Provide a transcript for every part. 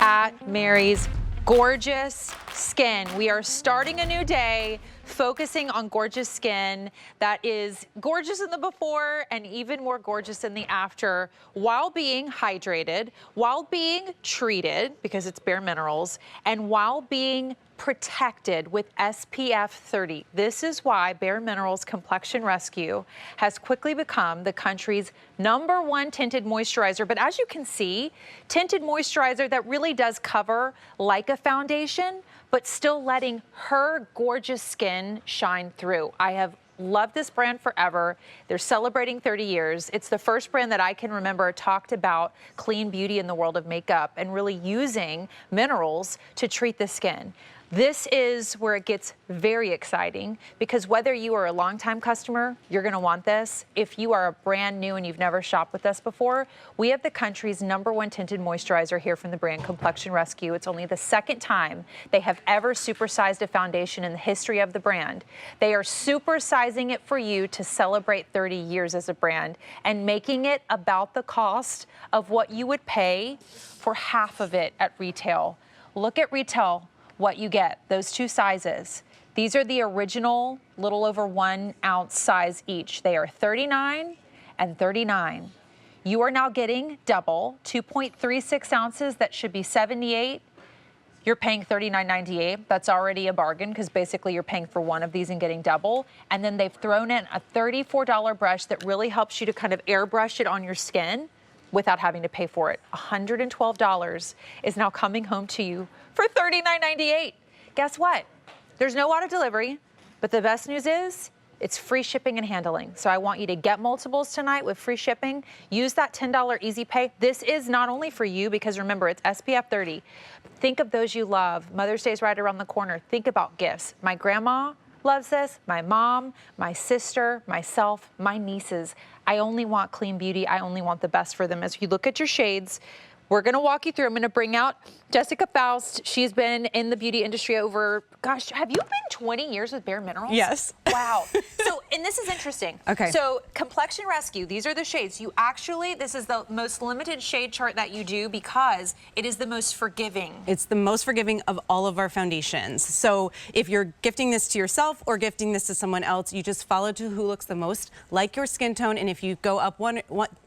at Mary's gorgeous skin. We are starting a new day focusing on gorgeous skin that is gorgeous in the before and even more gorgeous in the after, while being hydrated, while being treated, because it's bareMinerals, and while being protected with SPF 30. This is why bareMinerals Complexion Rescue has quickly become the country's #1 tinted moisturizer. But as you can see, tinted moisturizer that really does cover like a foundation, but still letting her gorgeous skin shine through. I have loved this brand forever. They're celebrating 30 years. It's the first brand that I can remember talked about clean beauty in the world of makeup and really using minerals to treat the skin. This is where it gets very exciting, because whether you are a longtime customer, you're gonna want this. If you are a brand new and you've never shopped with us before, we have the country's #1 tinted moisturizer here from the brand Complexion Rescue. It's only the second time they have ever supersized a foundation in the history of the brand. They are supersizing it for you to celebrate 30 years as a brand and making it about the cost of what you would pay for half of it at retail. Look at retail. What you get, those two sizes. These are the original little over 1 ounce size each. They are 39 and 39. You are now getting double, 2.36 ounces. That should be 78. You're paying $39.98. That's already a bargain, because basically you're paying for one of these and getting double. And then they've thrown in a $34 brush that really helps you to kind of airbrush it on your skin without having to pay for it. $112 is now coming home to you for $39.98. Guess what? There's no auto delivery, but the best news is it's free shipping and handling. So I want you to get multiples tonight with free shipping. Use that $10 easy pay. This is not only for you, because remember, it's SPF 30. Think of those you love. Mother's Day is right around the corner. Think about gifts. My grandma loves this, my mom, my sister, myself, my nieces. I only want clean beauty. I only want the best for them. As you look at your shades, we're gonna walk you through. I'm gonna bring out Jessica Faust. She's been in the beauty industry over, gosh, have you been 20 years with bareMinerals? Yes. Wow. So, and this is interesting. Okay. So, Complexion Rescue, these are the shades. You actually, this is the most limited shade chart that you do because it is the most forgiving. It's the most forgiving of all of our foundations. So if you're gifting this to yourself or gifting this to someone else, you just follow to who looks the most like your skin tone. And if you go up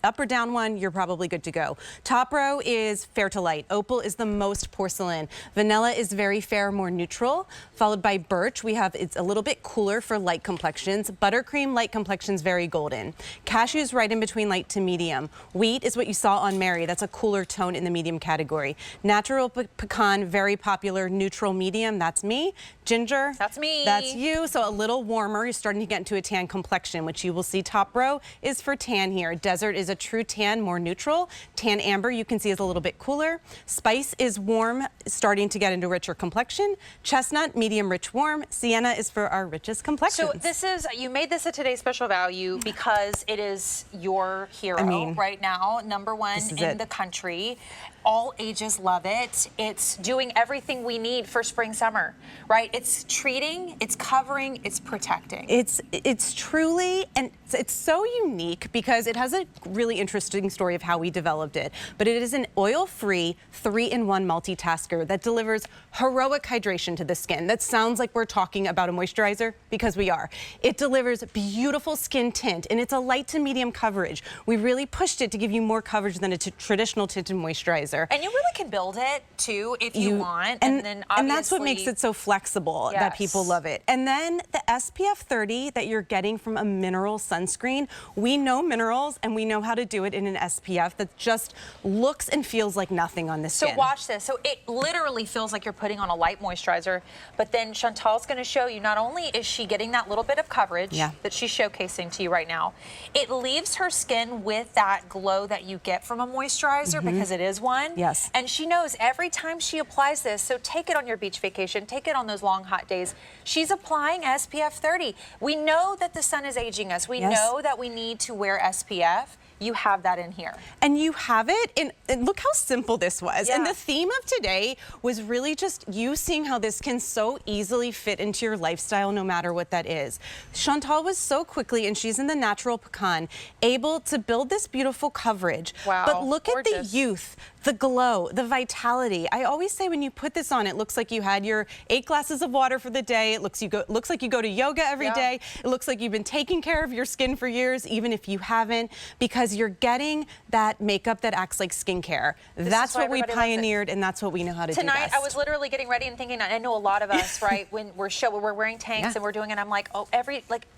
up or down one, you're probably good to go. Top row is fair to light. Opal is the most porcelain. Vanilla is very fair, more neutral. Followed by birch, it's a little bit cooler for light complexions. Buttercream, light complexions, very golden. Cashew's right in between light to medium. Wheat is what you saw on Mary. That's a cooler tone in the medium category. Natural pecan, very popular, neutral medium. That's me. Ginger. That's me. That's you. So a little warmer. You're starting to get into a tan complexion, which you will see top row is for tan here. Desert is a true tan, more neutral. Tan amber, you can see, is a little bit cooler. Spice is warm, starting to get into richer complexion. Chestnut, medium rich warm. Sienna is for our richest complexions. So this is, you made this a today's special value because it is your hero right now, #1 in the country. All ages love it. It's doing everything we need for spring, summer, right? It's treating, it's covering, it's protecting. It's truly, and it's so unique because it has a really interesting story of how we developed it. But it is an oil-free 3-in-1 multitasker that delivers heroic hydration to the skin. That sounds like we're talking about a moisturizer, because we are. It delivers beautiful skin tint, and it's a light to medium coverage. We really pushed it to give you more coverage than a traditional tinted moisturizer. And you really can build it too if you want, and then obviously, and that's what makes it so flexible that people love it. And then the SPF 30 that you're getting from a mineral sunscreen, we know minerals and we know how to do it in an SPF that just looks and feels like nothing on the skin. So watch this. So it literally feels like you're putting on a light moisturizer, but then Chantal's going to show you, not only is she getting that little bit of coverage that she's showcasing to you right now, it leaves her skin with that glow that you get from a moisturizer, because it is one. Yes. And she knows every time she applies this, so take it on your beach vacation, take it on those long hot days, she's applying SPF 30. We know that the sun is aging us. We know that we need to wear SPF. you have that in here. And you have it, and look how simple this was. Yeah. And the theme of today was really just you seeing how this can so easily fit into your lifestyle, no matter what that is. Chantal was so quickly, and she's in the natural pecan, able to build this beautiful coverage. Wow, but look gorgeous. at the youth, the glow, the vitality. I always say when you put this on, it looks like you had your 8 glasses of water for the day. It looks like you go to yoga every day. It looks like you've been taking care of your skin for years, even if you haven't, because you're getting that makeup that acts like skincare. That's what we pioneered, and that's what we know how to do Tonight, best. I was literally getting ready and thinking, I know a lot of us, right, when we're wearing tanks and we're doing it, I'm like, oh,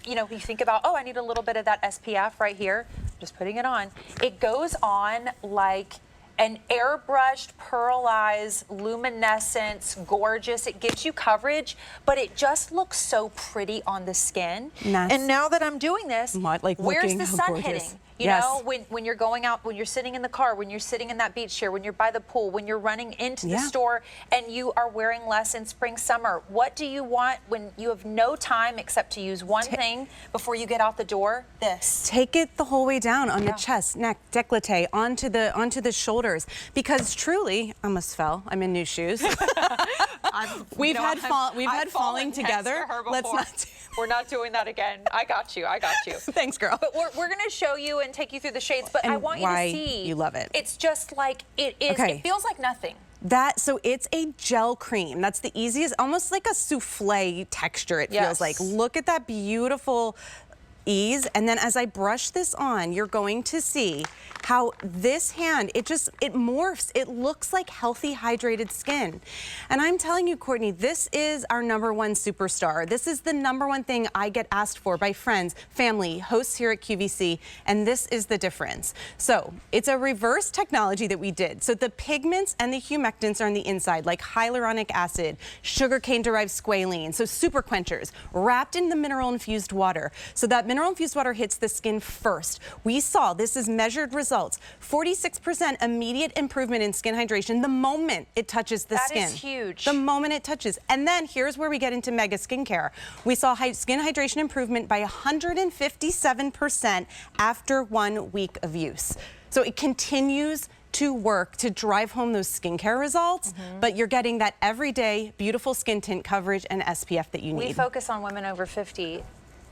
you think about, oh, I need a little bit of that SPF right here. Just putting it on. It goes on like an airbrushed, pearlized, luminescence, gorgeous. It gives you coverage, but it just looks so pretty on the skin. And now that I'm doing this, where's the sun hitting? You know, when you're going out, when you're sitting in the car, when you're sitting in that beach chair, when you're by the pool, when you're running into the store and you are wearing less in spring, summer, what do you want when you have no time except to use one thing before you get out the door? This. Take it the whole way down on the chest, neck, décolleté, onto the shoulders, because truly, I almost fell. I'm in new shoes. We've had falling together. Let's not. We're not doing that again. I got you. I got you. Thanks, girl. But we're going to show you and take you through the shades. But I want you to see. You love it. It's just like it is. It feels like nothing. So it's a gel cream. That's the easiest, almost like a souffle texture. It feels like. Look at that beautiful ease. And then as I brush this on, you're going to see how this hand, it morphs. It looks like healthy, hydrated skin. And I'm telling you, Courtney, this is our #1 superstar. This is the #1 thing I get asked for by friends, family, hosts here at QVC, and this is the difference. So it's a reverse technology that we did. So the pigments and the humectants are on the inside, like hyaluronic acid, sugarcane-derived squalene, so super quenchers, wrapped in the mineral-infused water. So that mineral-infused water hits the skin first. We saw, this is measured results, 46% immediate improvement in skin hydration the moment it touches the skin. That is huge. The moment it touches. And then here's where we get into mega skincare. We saw skin hydration improvement by 157% after 1 week of use. So it continues to work to drive home those skincare results, but you're getting that everyday beautiful skin tint coverage and SPF that you need. We focus on women over 50.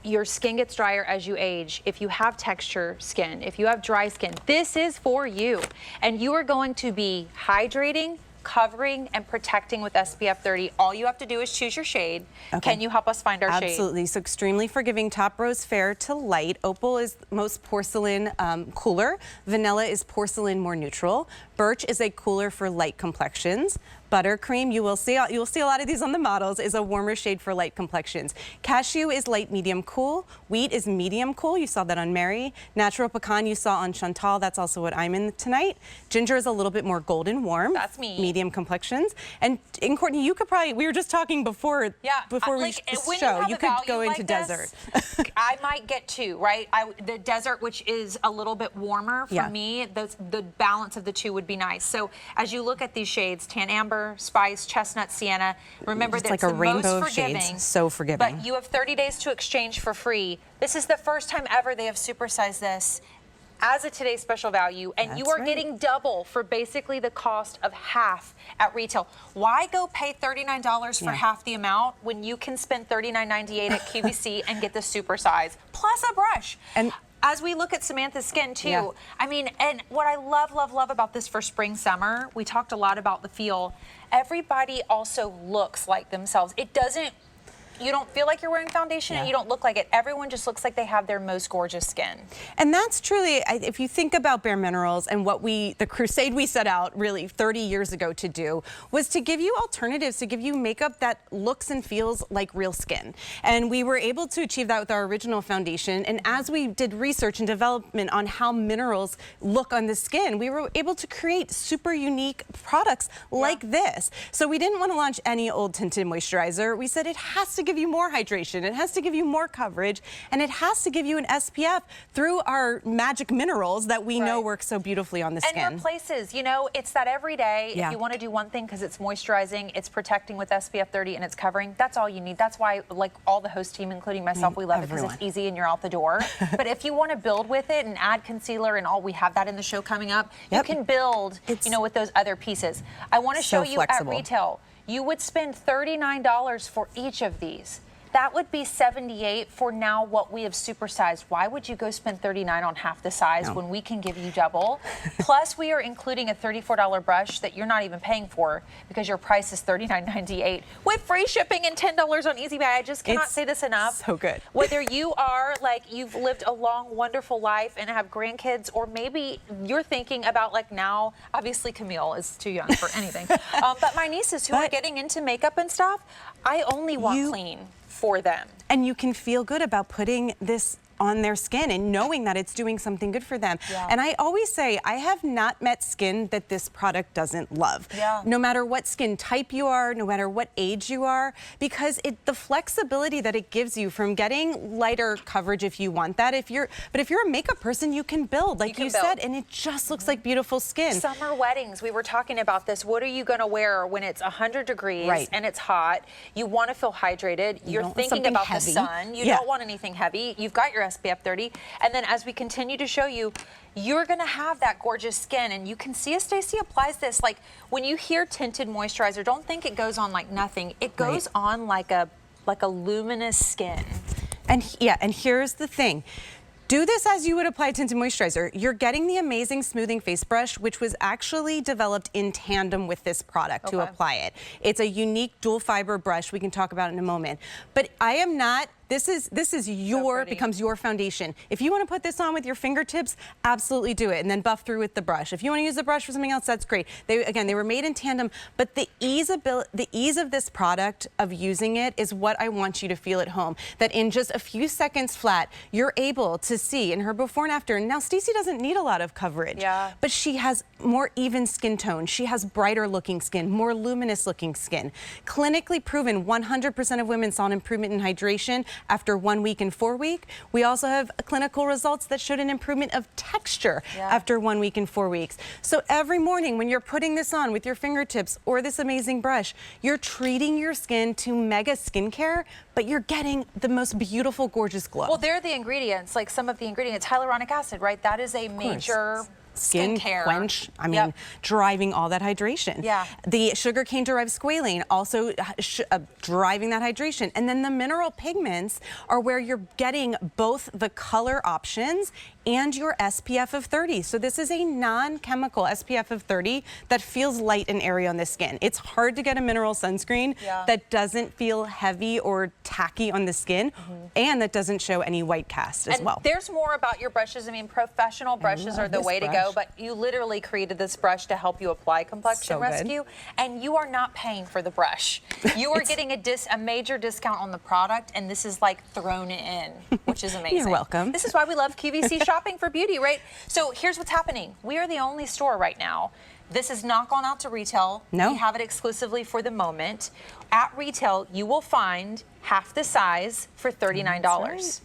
Your skin gets drier as you age. If you have texture skin, if you have dry skin, this is for you. And you are going to be hydrating, covering, and protecting with SPF 30. All you have to do is choose your shade. Can you help us find our shade? Absolutely. So extremely forgiving. Top rose fair to light. Opal is most porcelain cooler. Vanilla is porcelain more neutral. Birch is a cooler for light complexions. Buttercream, you will see a lot of these on the models, is a warmer shade for light complexions. Cashew is light medium cool. Wheat is medium cool. You saw that on Mary. Natural pecan you saw on Chantal. That's also what I'm in tonight. Ginger is a little bit more golden warm. That's me. Medium complexions. And Courtney, you could probably, we were just talking before we show, you could go into desert. I might get 2, right? The desert, which is a little bit warmer for me, the balance of the 2 would be nice. So as you look at these shades, tan amber, spice, chestnut, sienna, remember that it's like a the rainbow most of forgiving. shades. So forgiving. But you have 30 days to exchange for free. This is the first time ever they have supersized this as a today's special value, and you are getting double for basically the cost of half at retail. Why go pay $39 for half the amount when you can spend $39.98 at QVC and get the supersize plus a brush? And as we look at Samantha's skin too, I mean, and what I love about this for spring, summer, we talked a lot about the feel. Everybody also looks like themselves. It doesn't, you don't feel like you're wearing foundation and you don't look like it. Everyone just looks like they have their most gorgeous skin. And that's truly, if you think about bareMinerals and what the crusade we set out really 30 years ago to do was to give you alternatives, to give you makeup that looks and feels like real skin. And we were able to achieve that with our original foundation. And as we did research and development on how minerals look on the skin, we were able to create super unique products like this. So we didn't want to launch any old tinted moisturizer. We said it has to to give you more hydration, it has to give you more coverage, and it has to give you an SPF through our magic minerals that we know work so beautifully on the skin. And replaces, you know, it's that every day, Yeah. if you want to do one thing because it's moisturizing, it's protecting with SPF 30 and it's covering, that's all you need. That's why, like, all the host team, including myself, we love it because it's easy and you're out the door. But if you want to build with it and add concealer and all, we have that in the show coming up, you can build, you know, with those other pieces. I want to show you at retail, you would spend $39 for each of these. That would be $78 for now what we have supersized. Why would you go spend $39 on half the size when we can give you double? Plus, we are including a $34 brush that you're not even paying for because your price is $39.98 with free shipping and $10 on Easy Buy. I just cannot say this enough. So good. Whether you are like you've lived a long, wonderful life and have grandkids, or maybe you're thinking about like now, obviously Camille is too young for anything, but my nieces who are getting into makeup and stuff, I only want clean for them. And you can feel good about putting this on their skin and knowing that it's doing something good for them. And I always say, I have not met skin that this product doesn't love. No matter what skin type you are, no matter what age you are, because the flexibility that it gives you from getting lighter coverage if you want that. But if you're a makeup person, you can build, like you said, and it just looks like beautiful skin. Summer weddings, we were talking about this. What are you gonna wear when it's 100 degrees and it's hot? You wanna feel hydrated. You're thinking about the sun. You don't want anything heavy. You've got your SPF 30, and then as we continue to show you, you're gonna have that gorgeous skin, and you can see as Stacey applies this, like when you hear tinted moisturizer, don't think it goes on like nothing. It goes on like a luminous skin. And here's the thing. Do this as you would apply tinted moisturizer. You're getting the amazing smoothing face brush, which was actually developed in tandem with this product to apply it. It's a unique dual fiber brush. We can talk about it in a moment. But I am not, this is becomes your foundation. If you want to put this on with your fingertips, absolutely do it, and then buff through with the brush. If you want to use the brush for something else, that's great. They were made in tandem, but the ease of this product, of using it, is what I want you to feel at home. That in just a few seconds flat, you're able to see in her before and after. Now, Stacey doesn't need a lot of coverage, but she has more even skin tone. She has brighter looking skin, more luminous looking skin. Clinically proven, 100% of women saw an improvement in hydration after 1 week and 4 weeks. We also have clinical results that showed an improvement of texture after 1 week and 4 weeks. So every morning when you're putting this on with your fingertips or this amazing brush, you're treating your skin to mega skincare, but you're getting the most beautiful, gorgeous glow. Well, they're the ingredients, like some of the ingredients, hyaluronic acid, right? That is a major skin quench, I mean, driving all that hydration. The sugarcane derived squalane also driving that hydration. And then the mineral pigments are where you're getting both the color options and your SPF of 30. So this is a non-chemical SPF of 30 that feels light and airy on the skin. It's hard to get a mineral sunscreen that doesn't feel heavy or tacky on the skin and that doesn't show any white cast as well. There's more about your brushes. I mean, professional brushes are the way to go, but you literally created this brush to help you apply Complexion Rescue, and you are not paying for the brush. You are getting a major discount on the product, and this is like thrown in, which is amazing. You're welcome. This is why we love QVC shopping for beauty, right? So here's what's happening. We are the only store right now. This has not gone out to retail. We have it exclusively for the moment. At retail, you will find half the size for $39.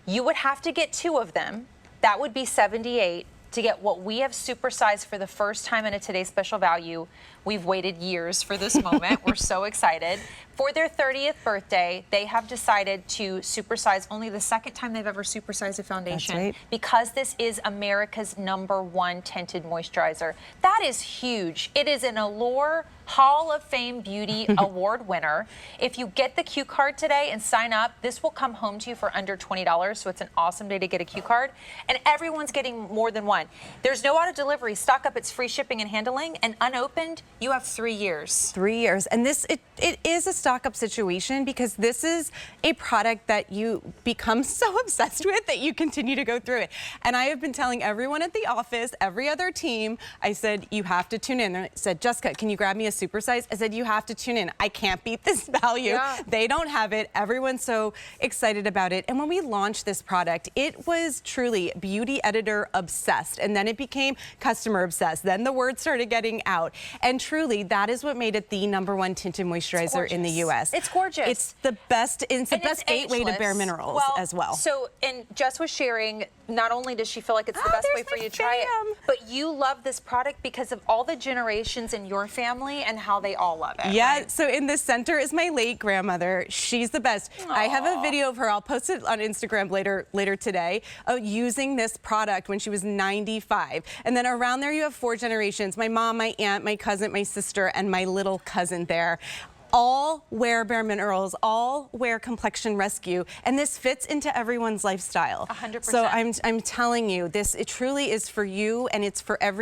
You would have to get 2 of them. That would be $78 to get what we have supersized for the first time in a Today's Special Value. We've waited years for this moment. We're so excited. For their 30th birthday, they have decided to supersize, only the second time they've ever supersized a foundation, because this is America's #1 tinted moisturizer. That is huge. It is an Allure Hall of Fame Beauty Award winner. If you get the Q card today and sign up, this will come home to you for under $20, so it's an awesome day to get a Q card. And everyone's getting more than one. There's no auto delivery. Stock up, it's free shipping and handling, and unopened, you have 3 years. 3 years. And this, it is a stock up situation because this is a product that you become so obsessed with that you continue to go through it. And I have been telling everyone at the office, every other team, I said, you have to tune in. They said, Jessica, can you grab me a supersize? I said, you have to tune in. I can't beat this value. They don't have it. Everyone's so excited about it. And when we launched this product, it was truly beauty editor obsessed. And then it became customer obsessed. Then the word started getting out. And truly, that is what made it the #1 tinted moisturizer in the U.S. It's gorgeous. It's the best. It's the best gateway to bareMinerals as well. So, and Jess was sharing, not only does she feel like it's the best way for you to try it, but you love this product because of all the generations in your family and how they all love it. Yeah, right? so in the center is my late grandmother. She's the best. Aww. I have a video of her, I'll post it on Instagram later today, of using this product when she was 95. And then around there you have 4 generations, my mom, my aunt, my cousin, my sister, and my little cousin there. All wear bareMinerals, all wear Complexion Rescue, and this fits into everyone's lifestyle. 100%. So I'm telling you, it truly is for you, and it's for every